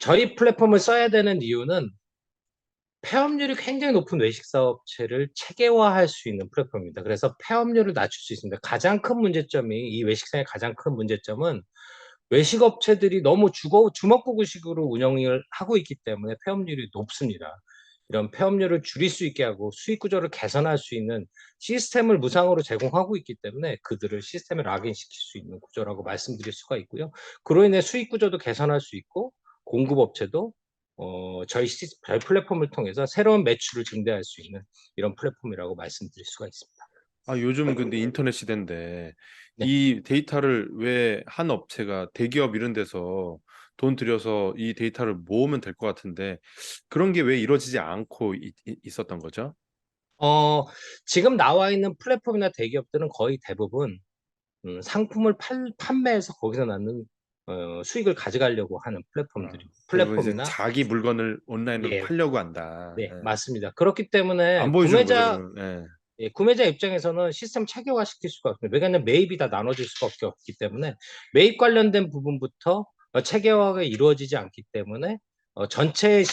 저희 플랫폼을 써야 되는 이유는 폐업률이 굉장히 높은 외식 사업체를 체계화할 수 있는 플랫폼입니다. 그래서 폐업률을 낮출 수 있습니다. 가장 큰 문제점이 이 외식상의 가장 큰 문제점은 외식 업체들이 너무 주먹구구식으로 운영을 하고 있기 때문에 폐업률이 높습니다. 이런 폐업률을 줄일 수 있게 하고 수익 구조를 개선할 수 있는 시스템을 무상으로 제공하고 있기 때문에 그들을 시스템에 락인시킬 수 있는 구조라고 말씀드릴 수가 있고요. 그로 인해 수익 구조도 개선할 수 있고 공급업체도 저희 플랫폼을 통해서 새로운 매출을 증대할 수 있는 이런 플랫폼이라고 말씀드릴 수가 있습니다. 아, 요즘 근데 인터넷 시대인데 네. 이 데이터를 왜 한 업체가 대기업 이런 데서 돈 들여서 이 데이터를 모으면 될 것 같은데 그런 게 왜 이루어지지 않고 있었던 거죠? 어, 지금 나와 있는 플랫폼이나 대기업들은 거의 대부분 상품을 판매해서 거기서 낳는 수익을 가져가려고 하는 아, 대부분 이제 플랫폼이나 자기 물건을 온라인으로 예, 팔려고 한다. 네, 예. 맞습니다. 그렇기 안 때문에 보여주는 거죠, 그러면. 예. 구매자 입장에서는 시스템 체계화 시킬 수가 없습니다. 왜냐하면 매입이 다 나눠질 수밖에 없기 때문에 매입 관련된 부분부터 체계화가 이루어지지 않기 때문에 전체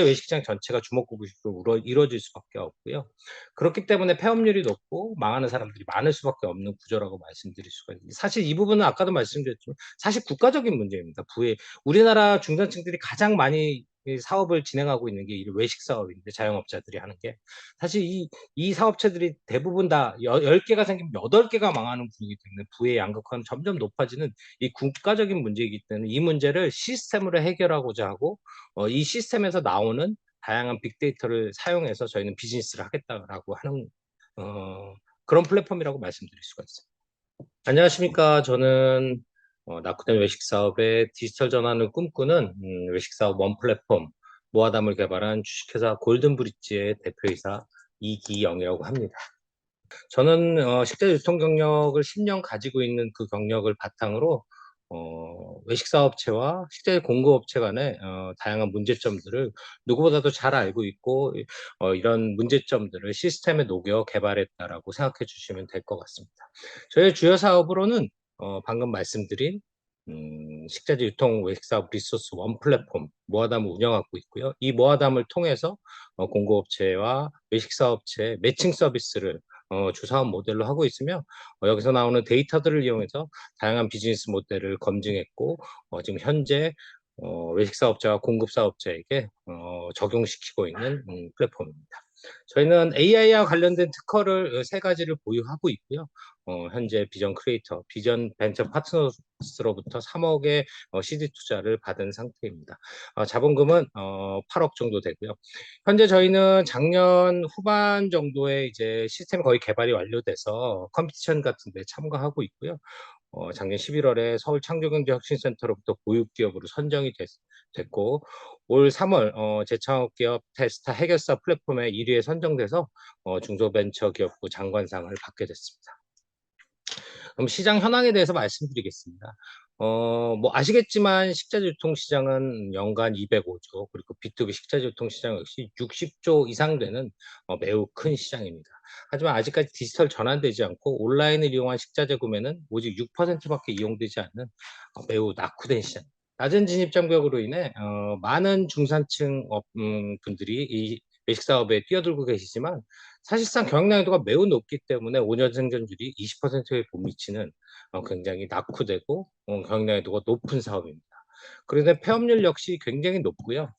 외식시장 전체가 주먹구구식으로 이루어질 수밖에 없고요. 그렇기 때문에 폐업률이 높고 망하는 사람들이 많을 수밖에 없는 구조라고 말씀드릴 수가 있습니다. 사실 이 부분은 아까도 말씀드렸지만 사실 국가적인 문제입니다. 우리나라 중산층들이 가장 많이 이 사업을 진행하고 있는 게 이 외식 사업인데 자영업자들이 하는 게 사실 이 사업체들이 대부분 다 10개가 생기면 8개가 망하는 분위기 때문에 부의 양극화는 점점 높아지는 이 국가적인 문제이기 때문에 이 문제를 시스템으로 해결하고자 하고 이 시스템에서 나오는 다양한 빅데이터를 사용해서 저희는 비즈니스를 하겠다라고 하는 그런 플랫폼이라고 말씀드릴 수가 있습니다. 안녕하십니까. 저는 낙후된 외식 사업의 디지털 전환을 꿈꾸는 외식 사업 원 플랫폼 모아담을 개발한 주식회사 골든브릿지의 대표이사 이기영이라고 합니다. 저는 식재 유통 경력을 10년 가지고 있는 그 경력을 바탕으로 외식 사업체와 식재 공급업체 간의 다양한 문제점들을 누구보다도 잘 알고 있고 이런 문제점들을 시스템에 녹여 개발했다라고 생각해 주시면 될 것 같습니다. 저희 주요 사업으로는 방금 말씀드린 식자재 유통 외식 사업 리소스 원 플랫폼 모아담을 운영하고 있고요. 이 모아담을 통해서 공급업체와 외식 사업체 매칭 서비스를 주사업 모델로 하고 있으며 여기서 나오는 데이터들을 이용해서 다양한 비즈니스 모델을 검증했고 지금 현재 외식 사업자와 공급 사업자에게 적용시키고 있는 플랫폼입니다. 저희는 AI와 관련된 특허를 세 가지를 보유하고 있고요. 현재 비전 크리에이터, 비전 벤처 파트너스로부터 3억의 시드 투자를 받은 상태입니다. 자본금은 8억 정도 되고요. 현재 저희는 작년 후반 정도에 이제 시스템 거의 개발이 완료돼서 컴피티션 같은 데 참가하고 있고요. 작년 11월에 서울 창조경제혁신센터로부터 보육기업으로 선정이 됐고 올 3월 제창업기업 테스타 해결사 플랫폼에 1위에 선정돼서 중소벤처기업부 장관상을 받게 됐습니다. 그럼 시장 현황에 대해서 말씀드리겠습니다. 뭐 아시겠지만 식자재 유통 시장은 연간 205조, 그리고 B2B 식자재 유통 시장 역시 60조 이상 되는 매우 큰 시장입니다. 하지만 아직까지 디지털 전환되지 않고 온라인을 이용한 식자재 구매는 오직 6%밖에 이용되지 않는 매우 낙후된 시장. 낮은 진입 장벽으로 인해 많은 중산층 분들이 이 외식 사업에 뛰어들고 계시지만 사실상 경영 난이도가 매우 높기 때문에 5년 생존율이 20%에 못 미치는 굉장히 낙후되고 경영 난이도가 높은 사업입니다. 그런데 폐업률 역시 굉장히 높고요.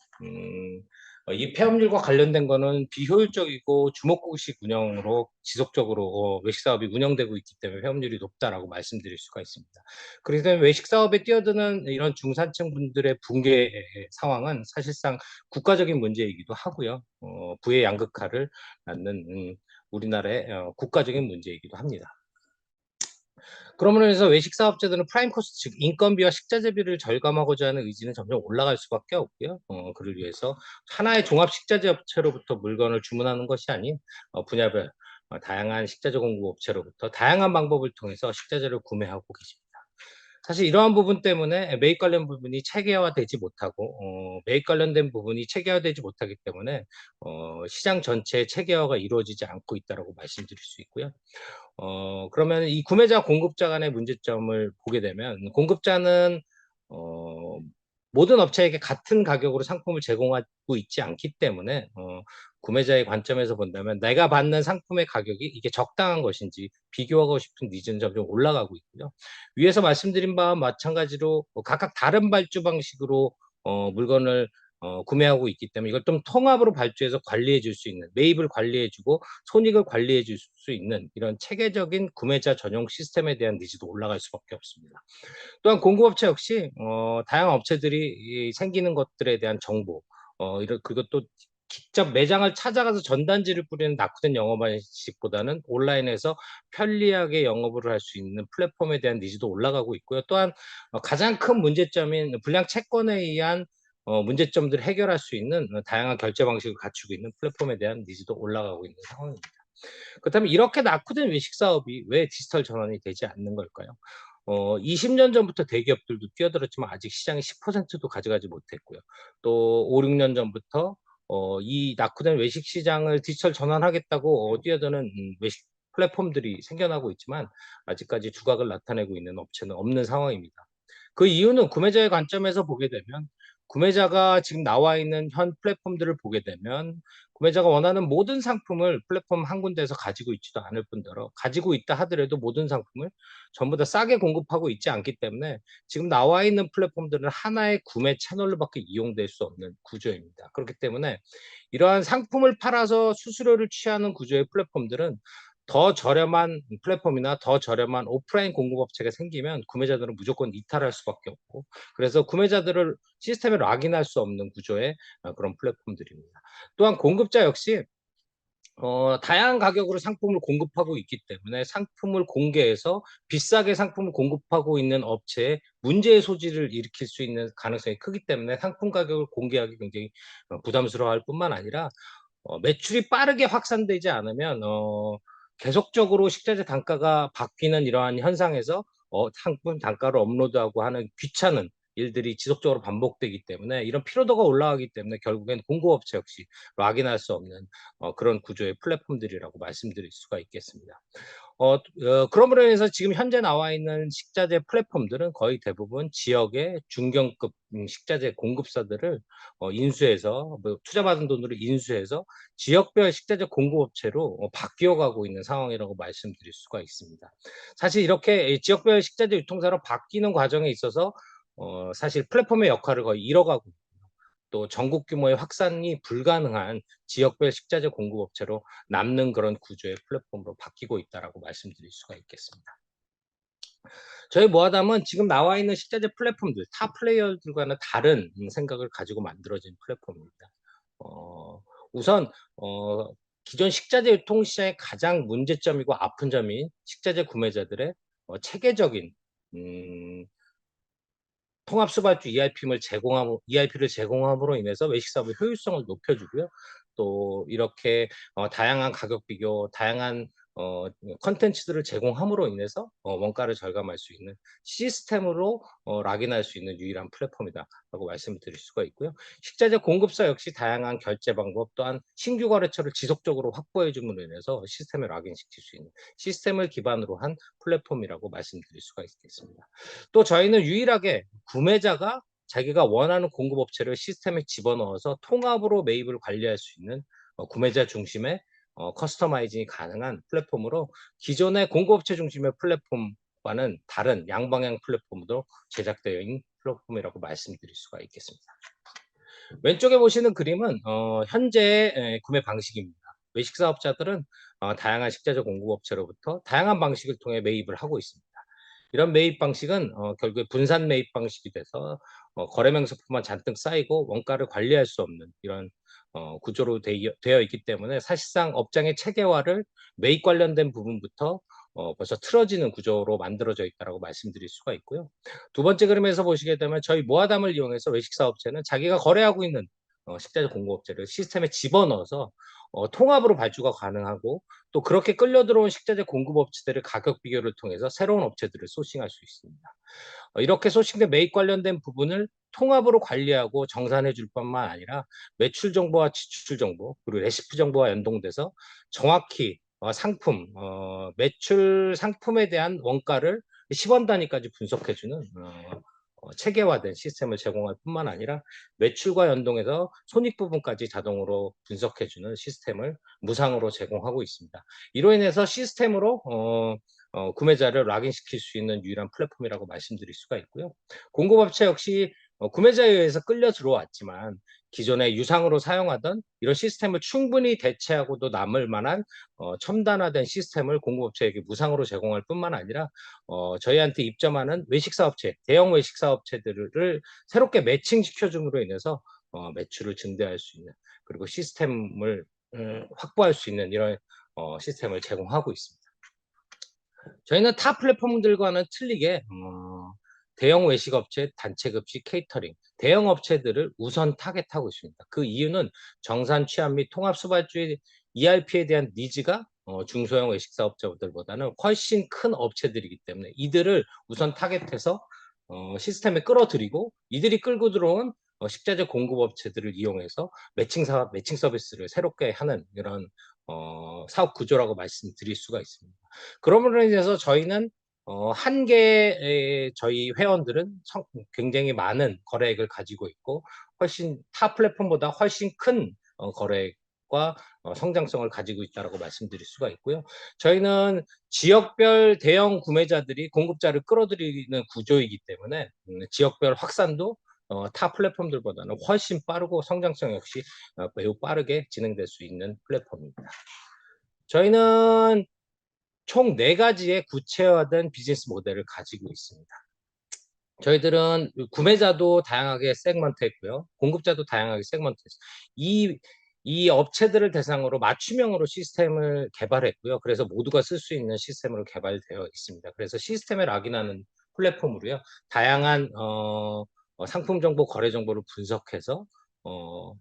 이 폐업률과 관련된 거는 비효율적이고 주먹구구식 운영으로 지속적으로 외식 사업이 운영되고 있기 때문에 폐업률이 높다라고 말씀드릴 수가 있습니다. 그렇기 때문에 외식 사업에 뛰어드는 이런 중산층 분들의 붕괴 상황은 사실상 국가적인 문제이기도 하고요. 부의 양극화를 낳는 우리나라의 국가적인 문제이기도 합니다. 그러므로 해서 외식 사업자들은 프라임 코스트, 즉 인건비와 식자재비를 절감하고자 하는 의지는 점점 올라갈 수밖에 없고요. 그를 위해서 하나의 종합 식자재 업체로부터 물건을 주문하는 것이 아닌 분야별 다양한 식자재 공급 업체로부터 다양한 방법을 통해서 식자재를 구매하고 계십니다. 사실 이러한 부분 때문에 매입 관련 부분이 체계화되지 못하고 매입 관련된 부분이 체계화되지 못하기 때문에 시장 전체의 체계화가 이루어지지 않고 있다라고 말씀드릴 수 있고요. 그러면 이 구매자 공급자 간의 문제점을 보게 되면 공급자는 어 모든 업체에게 같은 가격으로 상품을 제공하고 있지 않기 때문에 구매자의 관점에서 본다면 내가 받는 상품의 가격이 이게 적당한 것인지 비교하고 싶은 니즈는 점점 올라가고 있고요. 위에서 말씀드린 바와 마찬가지로 각각 다른 발주 방식으로 물건을 구매하고 있기 때문에 이걸 좀 통합으로 발주해서 관리해 줄 수 있는, 매입을 관리해 주고 손익을 관리해 줄 수 있는 이런 체계적인 구매자 전용 시스템에 대한 니즈도 올라갈 수밖에 없습니다. 또한 공급업체 역시 다양한 업체들이 생기는 것들에 대한 정보, 그것도 직접 매장을 찾아가서 전단지를 뿌리는 낙후된 영업 방식보다는 온라인에서 편리하게 영업을 할 수 있는 플랫폼에 대한 니즈도 올라가고 있고요. 또한 가장 큰 문제점인 불량 채권에 의한 문제점들을 해결할 수 있는 다양한 결제 방식을 갖추고 있는 플랫폼에 대한 니즈도 올라가고 있는 상황입니다. 그렇다면 이렇게 낙후된 외식 사업이 왜 디지털 전환이 되지 않는 걸까요? 20년 전부터 대기업들도 뛰어들었지만 아직 시장의 10%도 가져가지 못했고요. 또 5-6년 전부터 이 낙후된 외식 시장을 디지털 전환하겠다고 뛰어드는 외식 플랫폼들이 생겨나고 있지만 아직까지 두각을 나타내고 있는 업체는 없는 상황입니다. 그 이유는 구매자의 관점에서 보게 되면 구매자가 지금 나와 있는 현 플랫폼들을 보게 되면 구매자가 원하는 모든 상품을 플랫폼 한 군데에서 가지고 있지도 않을 뿐더러 가지고 있다 하더라도 모든 상품을 전부 다 싸게 공급하고 있지 않기 때문에 지금 나와 있는 플랫폼들은 하나의 구매 채널로밖에 이용될 수 없는 구조입니다. 그렇기 때문에 이러한 상품을 팔아서 수수료를 취하는 구조의 플랫폼들은 더 저렴한 플랫폼이나 더 저렴한 오프라인 공급업체가 생기면 구매자들은 무조건 이탈할 수밖에 없고, 그래서 구매자들을 시스템에 락인할 수 없는 구조의 그런 플랫폼들입니다. 또한 공급자 역시 다양한 가격으로 상품을 공급하고 있기 때문에 상품을 공개해서 비싸게 상품을 공급하고 있는 업체에 문제의 소지를 일으킬 수 있는 가능성이 크기 때문에 상품 가격을 공개하기 굉장히 부담스러워할 뿐만 아니라 매출이 빠르게 확산되지 않으면 계속적으로 식자재 단가가 바뀌는 이러한 현상에서 상품 단가를 업로드하고 하는 귀찮은 일들이 지속적으로 반복되기 때문에 이런 피로도가 올라가기 때문에 결국엔 공급업체 역시 락인할 수 없는 그런 구조의 플랫폼들이라고 말씀드릴 수가 있겠습니다. 그러므로 인해서 지금 현재 나와 있는 식자재 플랫폼들은 거의 대부분 지역의 중견급 식자재 공급사들을 인수해서 투자받은 돈으로 인수해서 지역별 식자재 공급업체로 바뀌어 가고 있는 상황이라고 말씀드릴 수가 있습니다. 사실 이렇게 지역별 식자재 유통사로 바뀌는 과정에 있어서 사실 플랫폼의 역할을 거의 잃어가고 또 전국 규모의 확산이 불가능한 지역별 식자재 공급업체로 남는 그런 구조의 플랫폼으로 바뀌고 있다라고 말씀드릴 수가 있겠습니다. 저희 모아담은 지금 나와 있는 식자재 플랫폼들, 타 플레이어들과는 다른 생각을 가지고 만들어진 플랫폼입니다. 우선 기존 식자재 유통 시장의 가장 문제점이고 아픈 점인 식자재 구매자들의 체계적인 통합 수발주 ERP를 제공함으로 인해서 외식 사업의 효율성을 높여주고요. 또 이렇게 다양한 가격 비교, 다양한 콘텐츠들을 제공함으로 인해서 원가를 절감할 수 있는 시스템으로 락인할 수 있는 유일한 플랫폼이다라고 말씀드릴 수가 있고요. 식자재 공급사 역시 다양한 결제 방법 또한 신규 거래처를 지속적으로 확보해 줌으로 인해서 시스템을 락인시킬 수 있는 시스템을 기반으로 한 플랫폼이라고 말씀드릴 수가 있겠습니다. 또 저희는 유일하게 구매자가 자기가 원하는 공급업체를 시스템에 집어넣어서 통합으로 매입을 관리할 수 있는 구매자 중심의 커스터마이징이 가능한 플랫폼으로 기존의 공급업체 중심의 플랫폼과는 다른 양방향 플랫폼으로 제작되어 있는 플랫폼이라고 말씀드릴 수가 있겠습니다. 왼쪽에 보시는 그림은 현재의 구매 방식입니다. 외식 사업자들은 다양한 식자재 공급업체로부터 다양한 방식을 통해 매입을 하고 있습니다. 이런 매입 방식은 결국에 분산 매입 방식이 돼서 거래 명세표만 잔뜩 쌓이고 원가를 관리할 수 없는 이런 구조로 되어 있기 때문에 사실상 업장의 체계화를 매입 관련된 부분부터 벌써 틀어지는 구조로 만들어져 있다고 말씀드릴 수가 있고요. 두 번째 그림에서 보시게 되면 저희 모아담을 이용해서 외식 사업체는 자기가 거래하고 있는 식자재 공급업체를 시스템에 집어넣어서 통합으로 발주가 가능하고 또 그렇게 끌려 들어온 식자재 공급업체들의 가격 비교를 통해서 새로운 업체들을 소싱할 수 있습니다. 이렇게 소싱된 매입 관련된 부분을 통합으로 관리하고 정산해 줄 뿐만 아니라 매출 정보와 지출 정보 그리고 레시피 정보와 연동돼서 정확히 매출 상품에 대한 원가를 10원 단위까지 분석해 주는 체계화된 시스템을 제공할 뿐만 아니라 매출과 연동해서 손익 부분까지 자동으로 분석해주는 시스템을 무상으로 제공하고 있습니다. 이로 인해서 시스템으로 구매자를 락인시킬 수 있는 유일한 플랫폼이라고 말씀드릴 수가 있고요. 공급업체 역시 구매자에 의해서 끌려 들어왔지만 기존에 유상으로 사용하던 이런 시스템을 충분히 대체하고도 남을 만한 첨단화된 시스템을 공급업체에게 무상으로 제공할 뿐만 아니라 저희한테 입점하는 외식사업체, 대형 외식사업체들을 새롭게 매칭시켜 줌으로 인해서 매출을 증대할 수 있는, 그리고 시스템을 확보할 수 있는 이런 시스템을 제공하고 있습니다. 저희는 타 플랫폼들과는 틀리게 대형 외식업체, 단체급식, 케이터링, 대형 업체들을 우선 타겟하고 있습니다. 그 이유는 정산 취합 및 통합 수발주의 ERP에 대한 니즈가 중소형 외식사업자들보다는 훨씬 큰 업체들이기 때문에 이들을 우선 타겟해서 시스템에 끌어들이고, 이들이 끌고 들어온 식자재 공급업체들을 이용해서 매칭 사업, 매칭 서비스를 새롭게 하는 이런 사업 구조라고 말씀드릴 수가 있습니다. 그러므로 인해서 저희는 한 개의 저희 회원들은 굉장히 많은 거래액을 가지고 있고, 훨씬 타 플랫폼보다 훨씬 큰 거래액과 성장성을 가지고 있다라고 말씀드릴 수가 있고요. 저희는 지역별 대형 구매자들이 공급자를 끌어들이는 구조이기 때문에 지역별 확산도 타 플랫폼들보다는 훨씬 빠르고 성장성 역시 매우 빠르게 진행될 수 있는 플랫폼입니다. 저희는 총 4가지의 구체화된 비즈니스 모델을 가지고 있습니다. 저희들은 구매자도 다양하게 세그먼트했고요. 공급자도 다양하게 세그먼트했어요. 이 업체들을 대상으로 맞춤형으로 시스템을 개발했고요. 그래서 모두가 쓸 수 있는 시스템으로 개발되어 있습니다. 그래서 시스템에 락인하는 플랫폼으로요. 다양한 상품 정보, 거래 정보를 분석해서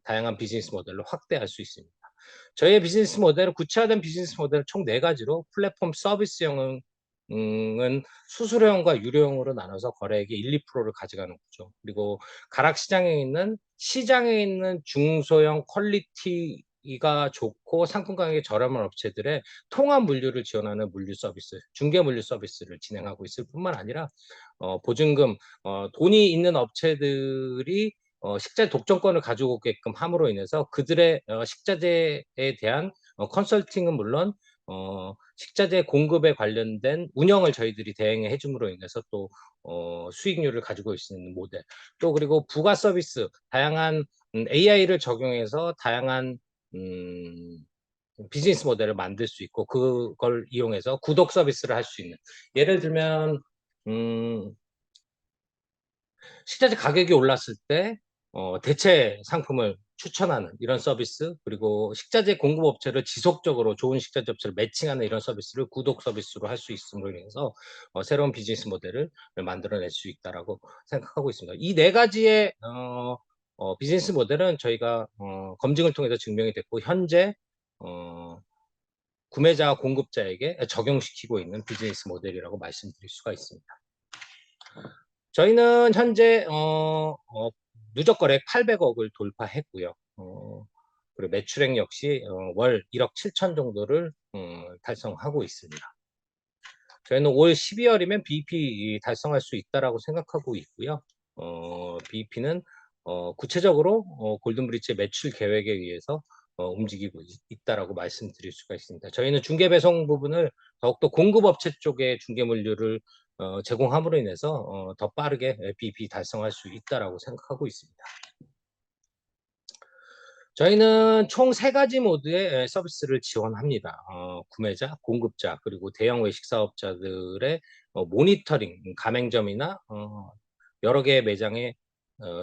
다양한 비즈니스 모델로 확대할 수 있습니다. 저희의 비즈니스 모델은, 구체화된 비즈니스 모델은 총 4가지로, 플랫폼 서비스형은 수수료형과 유료형으로 나눠서 거래액의 1, 2%를 가져가는 거죠. 그리고 시장에 있는 중소형 퀄리티가 좋고 상품 가격이 저렴한 업체들의 통합 물류를 지원하는 물류 서비스, 중개 물류 서비스를 진행하고 있을 뿐만 아니라 보증금, 돈이 있는 업체들이 식자재 독점권을 가지고 오게끔 함으로 인해서 그들의 식자재에 대한 컨설팅은 물론 식자재 공급에 관련된 운영을 저희들이 대행해 줌으로 인해서 또 수익률을 가지고 있는 모델, 또 그리고 부가 서비스, 다양한 AI를 적용해서 다양한 비즈니스 모델을 만들 수 있고, 그걸 이용해서 구독 서비스를 할 수 있는, 예를 들면 식자재 가격이 올랐을 때 대체 상품을 추천하는 이런 서비스, 그리고 식자재 공급업체를 지속적으로 좋은 식자재 업체를 매칭하는 이런 서비스를 구독 서비스로 할 수 있음으로 인해서 새로운 비즈니스 모델을 만들어낼 수 있다라고 생각하고 있습니다. 이 4가지의 비즈니스 모델은 저희가 검증을 통해서 증명이 됐고, 현재 구매자와 공급자에게 적용시키고 있는 비즈니스 모델이라고 말씀드릴 수가 있습니다. 저희는 현재 누적 거래액 800억을 돌파했고요. 그리고 매출액 역시 월 1억 7천 정도를 달성하고 있습니다. 저희는 올 12월이면 BEP 달성할 수 있다라고 생각하고 있고요. BEP는 구체적으로 골든브리츠의 매출 계획에 의해서 움직이고 있다라고 말씀드릴 수가 있습니다. 저희는 중개 배송 부분을 더욱더 공급업체 쪽에 중개 물류를 제공함으로 인해서 더 빠르게 BEP 달성할 수 있다라고 생각하고 있습니다. 저희는 총 3가지 모드의 서비스를 지원합니다. 구매자, 공급자, 그리고 대형 외식 사업자들의 모니터링, 가맹점이나 여러 개의 매장의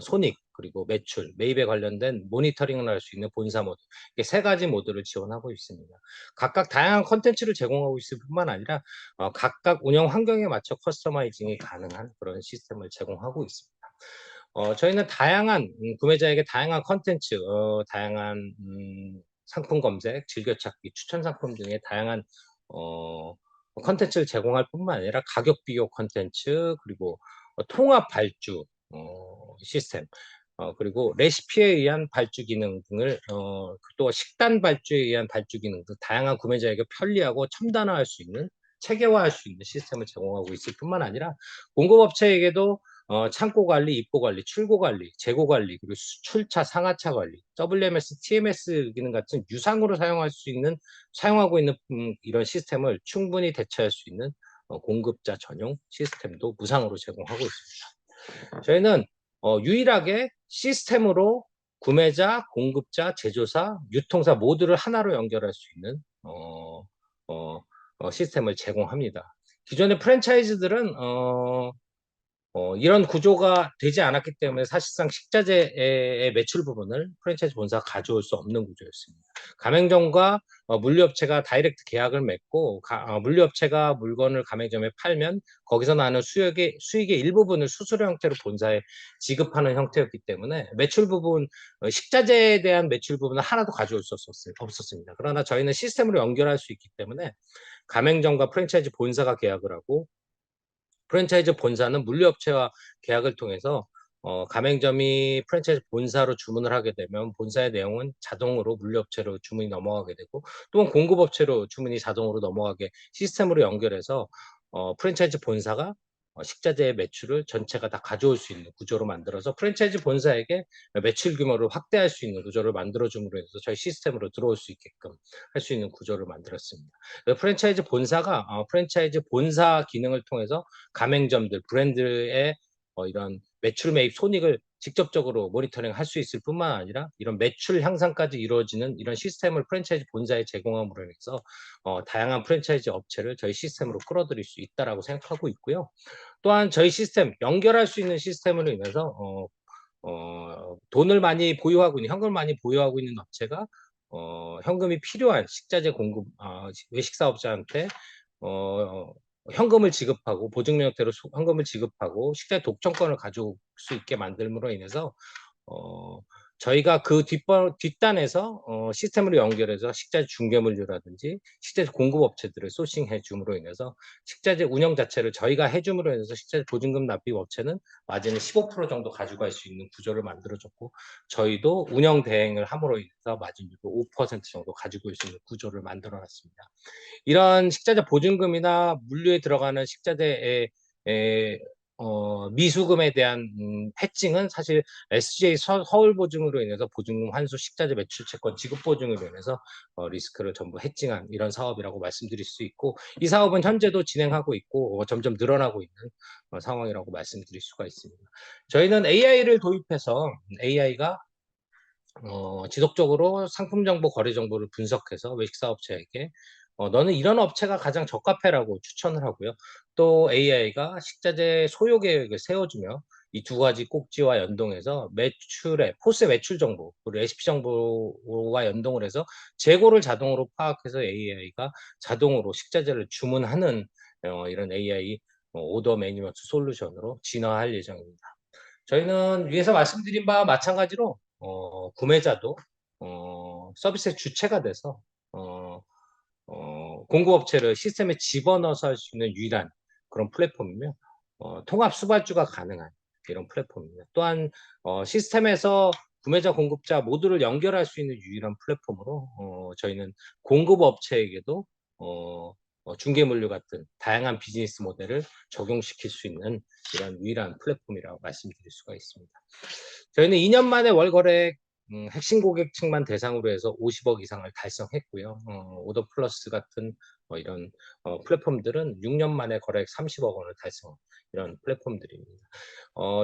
손익, 그리고 매출, 매입에 관련된 모니터링을 할 수 있는 본사 모드, 이렇게 3가지 모드를 지원하고 있습니다. 각각 다양한 컨텐츠를 제공하고 있을 뿐만 아니라 각각 운영 환경에 맞춰 커스터마이징이 가능한 그런 시스템을 제공하고 있습니다. 저희는 다양한 구매자에게 다양한 컨텐츠, 다양한 상품 검색, 즐겨찾기, 추천 상품 등의 다양한 컨텐츠를 제공할 뿐만 아니라 가격 비교 컨텐츠, 그리고 통합 발주 시스템, 그리고 레시피에 의한 발주 기능 등을 또 식단 발주에 의한 발주 기능 등 다양한 구매자에게 편리하고 첨단화할 수 있는, 체계화할 수 있는 시스템을 제공하고 있을 뿐만 아니라 공급업체에게도 창고 관리, 입고 관리, 출고 관리, 재고 관리, 그리고 수출차, 상하차 관리, WMS, TMS 기능 같은 유상으로 사용하고 있는 이런 시스템을 충분히 대체할 수 있는 공급자 전용 시스템도 무상으로 제공하고 있습니다. 저희는 유일하게 시스템으로 구매자, 공급자, 제조사, 유통사 모두를 하나로 연결할 수 있는 시스템을 제공합니다. 기존의 프랜차이즈들은 이런 구조가 되지 않았기 때문에 사실상 식자재의 매출 부분을 프랜차이즈 본사가 가져올 수 없는 구조였습니다. 가맹점과 물류업체가 다이렉트 계약을 맺고 물류업체가 물건을 가맹점에 팔면 거기서 나는 수익의 일부분을 수수료 형태로 본사에 지급하는 형태였기 때문에 매출 부분, 식자재에 대한 매출 부분은 하나도 가져올 수 없었습니다. 그러나 저희는 시스템으로 연결할 수 있기 때문에 가맹점과 프랜차이즈 본사가 계약을 하고 프랜차이즈 본사는 물류업체와 계약을 통해서 가맹점이 프랜차이즈 본사로 주문을 하게 되면 본사의 내용은 자동으로 물류업체로 주문이 넘어가게 되고 또는 공급업체로 주문이 자동으로 넘어가게 시스템으로 연결해서 프랜차이즈 본사가 식자재의 매출을 전체가 다 가져올 수 있는 구조로 만들어서 프랜차이즈 본사에게 매출 규모를 확대할 수 있는 구조를 만들어줌으로 해서 저희 시스템으로 들어올 수 있게끔 할 수 있는 구조를 만들었습니다. 프랜차이즈 본사가 프랜차이즈 본사 기능을 통해서 가맹점들, 브랜드의 이런 매출 매입 손익을 직접적으로 모니터링 할 수 있을 뿐만 아니라 이런 매출 향상까지 이루어지는 이런 시스템을 프랜차이즈 본사에 제공함으로 해서 다양한 프랜차이즈 업체를 저희 시스템으로 끌어들일 수 있다라고 생각하고 있고요. 또한 저희 시스템, 연결할 수 있는 시스템으로 인해서 돈을 많이 보유하고 있는, 현금을 많이 보유하고 있는 업체가 현금이 필요한 식자재 공급, 외식 사업자한테 현금을 지급하고 보증금 형태로 현금을 지급하고 식자재 독점권을 가져올 수 있게 만들므로 인해서 저희가 그 뒷단에서 시스템으로 연결해서 식자재 중개물류라든지 식자재 공급업체들을 소싱해 줌으로 인해서 식자재 운영 자체를 저희가 해줌으로 인해서 식자재 보증금 납입 업체는 마진을 15% 정도 가져갈 수 있는 구조를 만들어줬고 저희도 운영 대행을 함으로 인해서 마진율도 5% 정도 가지고 올 수 있는 구조를 만들어놨습니다. 이런 식자재 보증금이나 물류에 들어가는 식자재의 미수금에 대한 해칭은 사실 SJ 서울 보증으로 인해서 보증금 환수 식자재 매출 채권 지급 보증으로 인해서 리스크를 전부 해칭한 이런 사업이라고 말씀드릴 수 있고 이 사업은 현재도 진행하고 있고 점점 늘어나고 있는 상황이라고 말씀드릴 수가 있습니다. 저희는 AI를 도입해서 AI가 지속적으로 상품 정보, 거래 정보를 분석해서 외식 사업체에게 너는 이런 업체가 가장 적합해라고 추천을 하고요. 또 AI가 식자재 소요 계획을 세워주며 이 두 가지 꼭지와 연동해서 매출의 포스 매출 정보, 그리고 레시피 정보와 연동을 해서 재고를 자동으로 파악해서 AI가 자동으로 식자재를 주문하는 이런 AI 오더 매니지먼트 솔루션으로 진화할 예정입니다. 저희는 위에서 말씀드린 바와 마찬가지로 구매자도 서비스의 주체가 돼서 공급업체를 시스템에 집어넣어서 할 수 있는 유일한 그런 플랫폼이며 통합 수발주가 가능한 이런 플랫폼입니다. 또한 시스템에서 구매자, 공급자 모두를 연결할 수 있는 유일한 플랫폼으로 저희는 공급업체에게도 중개물류 같은 다양한 비즈니스 모델을 적용시킬 수 있는 이런 유일한 플랫폼이라고 말씀드릴 수가 있습니다. 저희는 2년 만에 월 거래 핵심 고객층만 대상으로 해서 50억 이상을 달성했고요. 오더 플러스 같은 이런 플랫폼들은 6년 만에 거래액 30억 원을 달성 이런 플랫폼들입니다.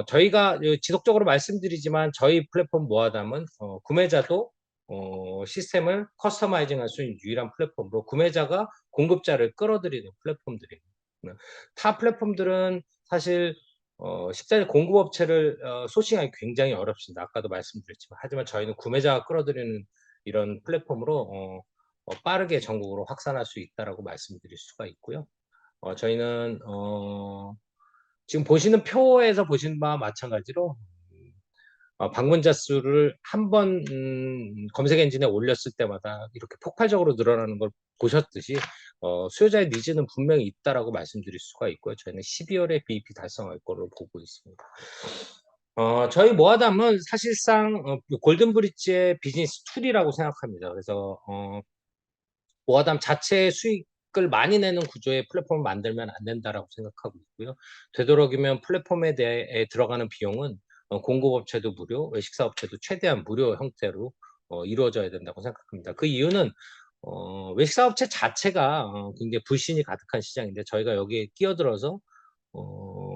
저희가 지속적으로 말씀드리지만 저희 플랫폼 모아담은 구매자도 시스템을 커스터마이징 할 수 있는 유일한 플랫폼으로 구매자가 공급자를 끌어들이는 플랫폼들입니다. 타 플랫폼들은 사실 식자재 공급업체를 소싱하기 굉장히 어렵습니다. 아까도 말씀드렸지만 하지만 저희는 구매자가 끌어들이는 이런 플랫폼으로 빠르게 전국으로 확산할 수 있다라고 말씀드릴 수가 있고요. 저희는 지금 보시는 표에서 보시는 바와 마찬가지로 방문자 수를 한 번 검색 엔진에 올렸을 때마다 이렇게 폭발적으로 늘어나는 걸 보셨듯이 수요자의 니즈는 분명히 있다라고 말씀드릴 수가 있고요. 저희는 12월에 BEP 달성할 거로 보고 있습니다. 저희 모아담은 사실상 골든 브릿지의 비즈니스 툴이라고 생각합니다. 그래서 모아담 자체의 수익 이익을 많이 내는 구조의 플랫폼을 만들면 안 된다라고 생각하고 있고요. 되도록이면 플랫폼에 대해 들어가는 비용은 공급업체도 무료, 외식사업체도 최대한 무료 형태로 이루어져야 된다고 생각합니다. 그 이유는 외식사업체 자체가 굉장히 불신이 가득한 시장인데 저희가 여기에 끼어들어서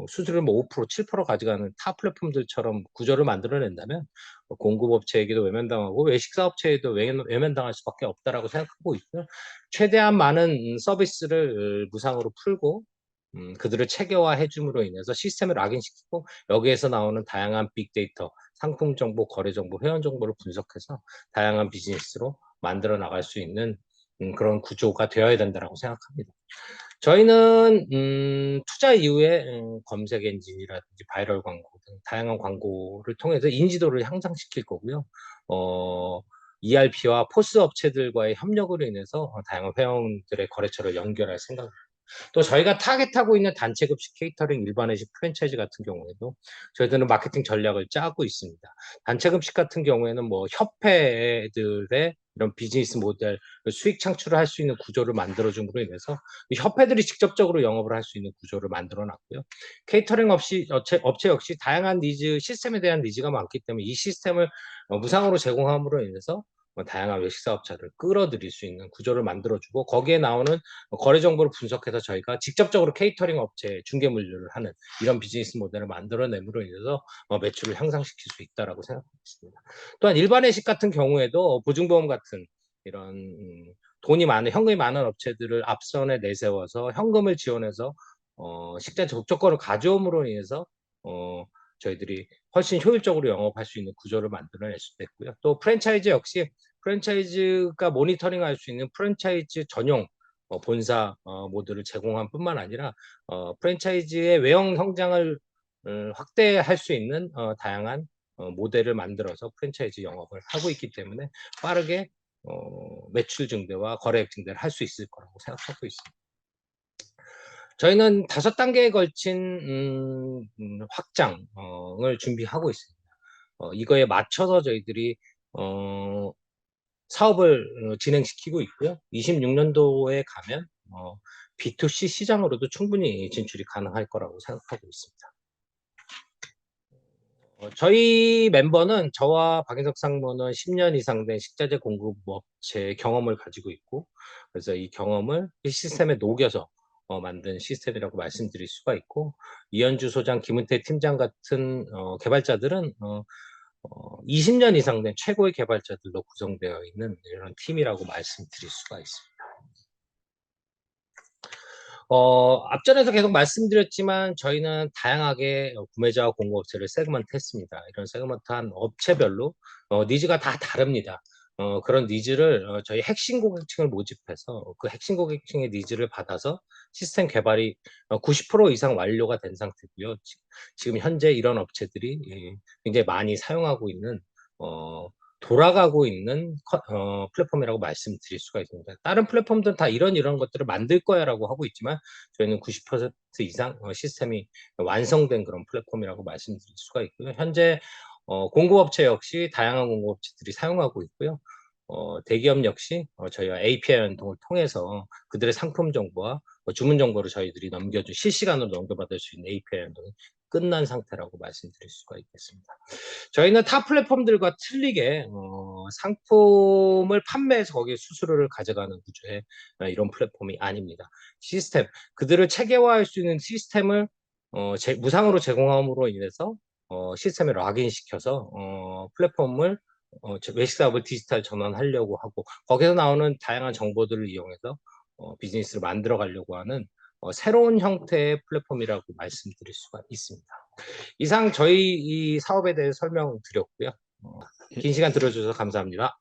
수수료를 뭐 5%, 7% 가져가는 타 플랫폼들처럼 구조를 만들어낸다면 공급업체에게도 외면당하고 외식사업체에도 외면당할 수밖에 없다라고 생각하고 있고요. 최대한 많은 서비스를 무상으로 풀고 그들을 체계화해 줌으로 인해서 시스템을 락인시키고 여기에서 나오는 다양한 빅데이터, 상품 정보, 거래 정보, 회원 정보를 분석해서 다양한 비즈니스로 만들어 나갈 수 있는 그런 구조가 되어야 된다고 생각합니다. 저희는 투자 이후에 검색 엔진이라든지 바이럴 광고 등 다양한 광고를 통해서 인지도를 향상시킬 거고요. ERP와 포스 업체들과의 협력으로 인해서 다양한 회원들의 거래처를 연결할 생각입니다. 또 저희가 타겟하고 있는 단체 급식 케이터링 일반 회식 프랜차이즈 같은 경우에도 저희들은 마케팅 전략을 짜고 있습니다. 단체 급식 같은 경우에는 뭐 협회들의 이런 비즈니스 모델, 수익 창출을 할 수 있는 구조를 만들어줌으로 인해서 협회들이 직접적으로 영업을 할 수 있는 구조를 만들어 놨고요. 케이터링 업체 역시 다양한 니즈, 시스템에 대한 니즈가 많기 때문에 이 시스템을 무상으로 제공함으로 인해서 다양한 외식사업자를 끌어들일 수 있는 구조를 만들어주고 거기에 나오는 거래 정보를 분석해서 저희가 직접적으로 케이터링 업체에 중개 물류를 하는 이런 비즈니스 모델을 만들어냄으로 인해서 매출을 향상시킬 수 있다라고 생각하고 있습니다. 또한 일반 회식 같은 경우에도 보증보험 같은 이런 돈이 많은 현금이 많은 업체들을 앞선에 내세워서 현금을 지원해서 식자 적조건을 가져옴으로 인해서 저희들이 훨씬 효율적으로 영업할 수 있는 구조를 만들어낼 수도 있고요. 또 프랜차이즈 역시 프랜차이즈가 모니터링할 수 있는 프랜차이즈 전용 본사 모드를 제공한 뿐만 아니라 프랜차이즈의 외형 성장을 확대할 수 있는 다양한 모델을 만들어서 프랜차이즈 영업을 하고 있기 때문에 빠르게 매출 증대와 거래액 증대를 할 수 있을 거라고 생각하고 있습니다. 저희는 5단계에 걸친 확장을 준비하고 있습니다. 이거에 맞춰서 저희들이 사업을 진행시키고 있고요. 26년도에 가면 B2C 시장으로도 충분히 진출이 가능할 거라고 생각하고 있습니다. 저희 멤버는 저와 박인석 상무는 10년 이상 된 식자재 공급업체 경험을 가지고 있고 그래서 이 경험을 이 시스템에 녹여서 만든 시스템이라고 말씀드릴 수가 있고 이현주 소장, 김은태 팀장 같은 개발자들은 20년 이상 된 최고의 개발자들로 구성되어 있는 이런 팀이라고 말씀드릴 수가 있습니다. 앞전에서 계속 말씀드렸지만 저희는 다양하게 구매자와 공급업체를 세그먼트했습니다. 이런 세그먼트한 업체별로 니즈가 다 다릅니다. 그런 니즈를 저희 핵심 고객층을 모집해서 그 핵심 고객층의 니즈를 받아서 시스템 개발이 90% 이상 완료가 된 상태고요. 지금 현재 이런 업체들이 굉장히 많이 사용하고 있는 돌아가고 있는 플랫폼이라고 말씀드릴 수가 있습니다. 다른 플랫폼들은 다 이런 것들을 만들 거야라고 하고 있지만 저희는 90% 이상 시스템이 완성된 그런 플랫폼이라고 말씀드릴 수가 있고요. 현재 공급업체 역시 다양한 공급업체들이 사용하고 있고요. 대기업 역시 저희가 API 연동을 통해서 그들의 상품 정보와 주문 정보를 저희들이 실시간으로 넘겨받을 수 있는 API 연동이 끝난 상태라고 말씀드릴 수가 있겠습니다. 저희는 타 플랫폼들과 틀리게 상품을 판매해서 거기에 수수료를 가져가는 구조의 이런 플랫폼이 아닙니다. 시스템, 그들을 체계화할 수 있는 시스템을 무상으로 제공함으로 인해서 시스템에 락인시켜서 플랫폼을 외식사업을 디지털 전환하려고 하고 거기서 나오는 다양한 정보들을 이용해서 비즈니스를 만들어 가려고 하는 새로운 형태의 플랫폼이라고 말씀드릴 수가 있습니다. 이상 저희 이 사업에 대해 설명드렸고요. 긴 시간 들어주셔서 감사합니다.